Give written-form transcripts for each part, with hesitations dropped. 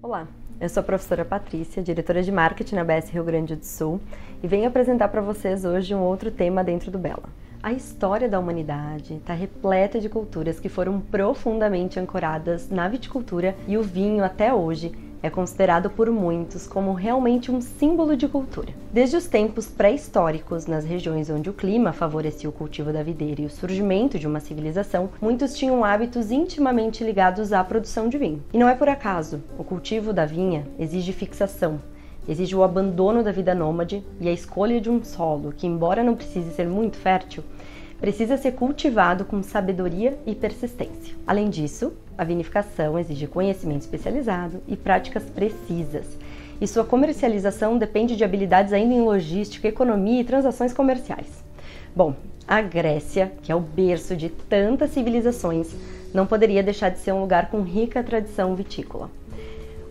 Olá, eu sou a professora Patrícia, diretora de marketing na BS Rio Grande do Sul, e venho apresentar para vocês hoje um outro tema dentro do Bela. A história da humanidade está repleta de culturas que foram profundamente ancoradas na viticultura, e o vinho até hoje é considerado por muitos como realmente um símbolo de cultura. Desde os tempos pré-históricos, nas regiões onde o clima favorecia o cultivo da videira e o surgimento de uma civilização, muitos tinham hábitos intimamente ligados à produção de vinho. E não é por acaso, o cultivo da vinha exige fixação, exige o abandono da vida nômade e a escolha de um solo que, embora não precise ser muito fértil, precisa ser cultivado com sabedoria e persistência. Além disso, a vinificação exige conhecimento especializado e práticas precisas, e sua comercialização depende de habilidades ainda em logística, economia e transações comerciais. Bom, a Grécia, que é o berço de tantas civilizações, não poderia deixar de ser um lugar com rica tradição vitícola.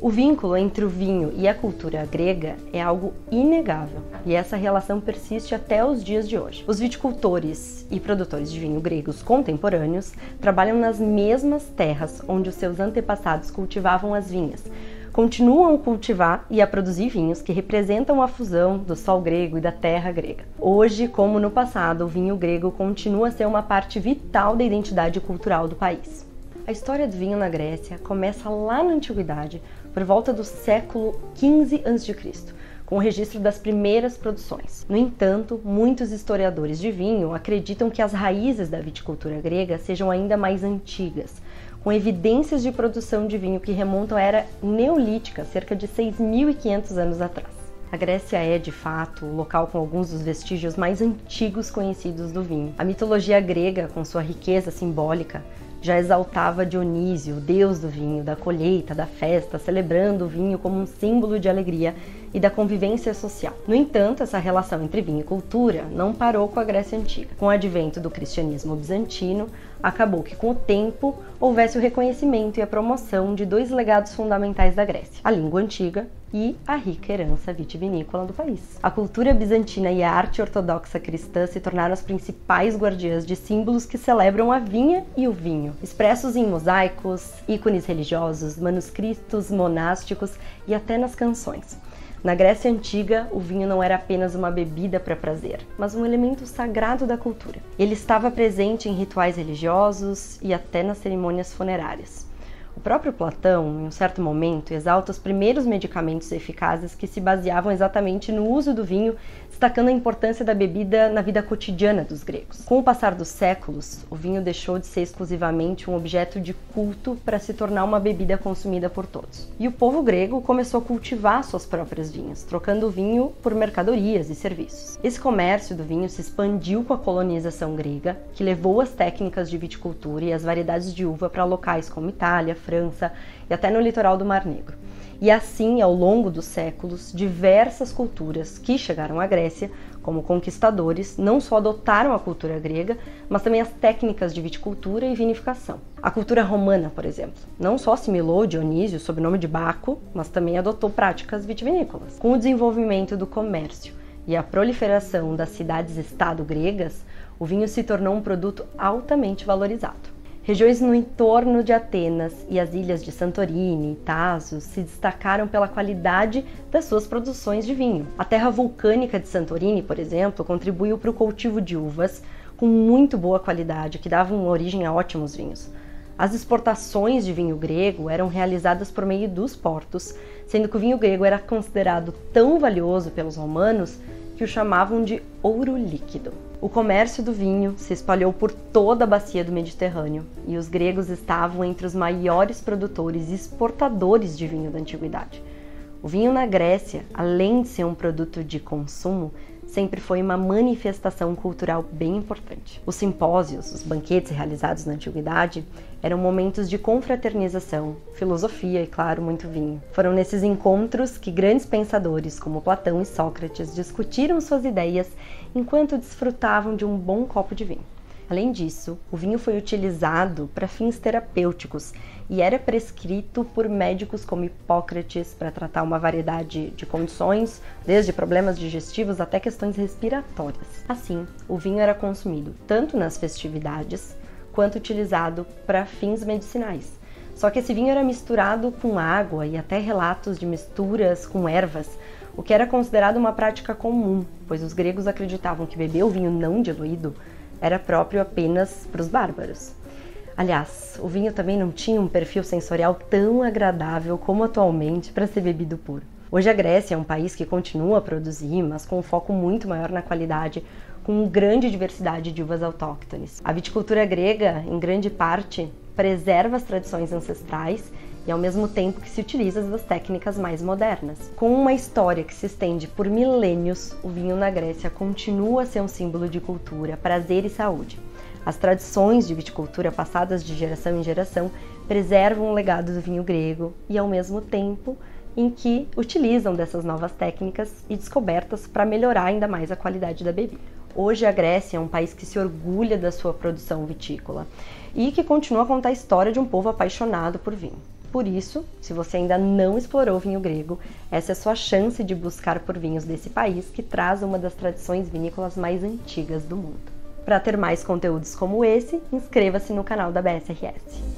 O vínculo entre o vinho e a cultura grega é algo inegável, e essa relação persiste até os dias de hoje. Os viticultores e produtores de vinho gregos contemporâneos trabalham nas mesmas terras onde os seus antepassados cultivavam as vinhas, continuam a cultivar e a produzir vinhos que representam a fusão do sol grego e da terra grega. Hoje, como no passado, o vinho grego continua a ser uma parte vital da identidade cultural do país. A história do vinho na Grécia começa lá na Antiguidade, por volta do século XV a.C., com o registro das primeiras produções. No entanto, muitos historiadores de vinho acreditam que as raízes da viticultura grega sejam ainda mais antigas, com evidências de produção de vinho que remontam à era neolítica, cerca de 6.500 anos atrás. A Grécia é, de fato, o local com alguns dos vestígios mais antigos conhecidos do vinho. A mitologia grega, com sua riqueza simbólica, já exaltava Dionísio, o deus do vinho, da colheita, da festa, celebrando o vinho como um símbolo de alegria e da convivência social. No entanto, essa relação entre vinho e cultura não parou com a Grécia Antiga. Com o advento do cristianismo bizantino, acabou que, com o tempo, houvesse o reconhecimento e a promoção de dois legados fundamentais da Grécia: a língua antiga e a rica herança vitivinícola do país. A cultura bizantina e a arte ortodoxa cristã se tornaram as principais guardiãs de símbolos que celebram a vinha e o vinho, expressos em mosaicos, ícones religiosos, manuscritos monásticos e até nas canções. Na Grécia Antiga, o vinho não era apenas uma bebida para prazer, mas um elemento sagrado da cultura. Ele estava presente em rituais religiosos e até nas cerimônias funerárias. O próprio Platão, em um certo momento, exalta os primeiros medicamentos eficazes que se baseavam exatamente no uso do vinho, destacando a importância da bebida na vida cotidiana dos gregos. Com o passar dos séculos, o vinho deixou de ser exclusivamente um objeto de culto para se tornar uma bebida consumida por todos. E o povo grego começou a cultivar suas próprias vinhas, trocando o vinho por mercadorias e serviços. Esse comércio do vinho se expandiu com a colonização grega, que levou as técnicas de viticultura e as variedades de uva para locais como Itália, França e até no litoral do Mar Negro. E assim, ao longo dos séculos, diversas culturas que chegaram à Grécia como conquistadores não só adotaram a cultura grega, mas também as técnicas de viticultura e vinificação. A cultura romana, por exemplo, não só assimilou Dionísio sob o nome de Baco, mas também adotou práticas vitivinícolas. Com o desenvolvimento do comércio e a proliferação das cidades-estado gregas, o vinho se tornou um produto altamente valorizado. Regiões no entorno de Atenas e as ilhas de Santorini e Tasos se destacaram pela qualidade das suas produções de vinho. A terra vulcânica de Santorini, por exemplo, contribuiu para o cultivo de uvas com muito boa qualidade, que davam origem a ótimos vinhos. As exportações de vinho grego eram realizadas por meio dos portos, sendo que o vinho grego era considerado tão valioso pelos romanos que o chamavam de ouro líquido. O comércio do vinho se espalhou por toda a bacia do Mediterrâneo e os gregos estavam entre os maiores produtores e exportadores de vinho da antiguidade. O vinho na Grécia, além de ser um produto de consumo, sempre foi uma manifestação cultural bem importante. Os simpósios, os banquetes realizados na antiguidade, eram momentos de confraternização, filosofia e, claro, muito vinho. Foram nesses encontros que grandes pensadores como Platão e Sócrates discutiram suas ideias enquanto desfrutavam de um bom copo de vinho. Além disso, o vinho foi utilizado para fins terapêuticos e era prescrito por médicos como Hipócrates para tratar uma variedade de condições, desde problemas digestivos até questões respiratórias. Assim, o vinho era consumido tanto nas festividades quanto utilizado para fins medicinais, Só que esse vinho era misturado com água e até relatos de misturas com ervas, o que era considerado uma prática comum, pois os gregos acreditavam que beber o vinho não diluído era próprio apenas para os bárbaros. Aliás, o vinho também não tinha um perfil sensorial tão agradável como atualmente para ser bebido puro. Hoje a Grécia é um país que continua a produzir, mas com um foco muito maior na qualidade, com grande diversidade de uvas autóctones. A viticultura grega, em grande parte, preserva as tradições ancestrais e ao mesmo tempo que se utiliza das técnicas mais modernas. Com uma história que se estende por milênios, o vinho na Grécia continua a ser um símbolo de cultura, prazer e saúde. As tradições de viticultura passadas de geração em geração preservam o legado do vinho grego e ao mesmo tempo em que utilizam dessas novas técnicas e descobertas para melhorar ainda mais a qualidade da bebida. Hoje a Grécia é um país que se orgulha da sua produção vitícola e que continua a contar a história de um povo apaixonado por vinho. Por isso, se você ainda não explorou o vinho grego, essa é a sua chance de buscar por vinhos desse país que traz uma das tradições vinícolas mais antigas do mundo. Para ter mais conteúdos como esse, inscreva-se no canal da BSRS.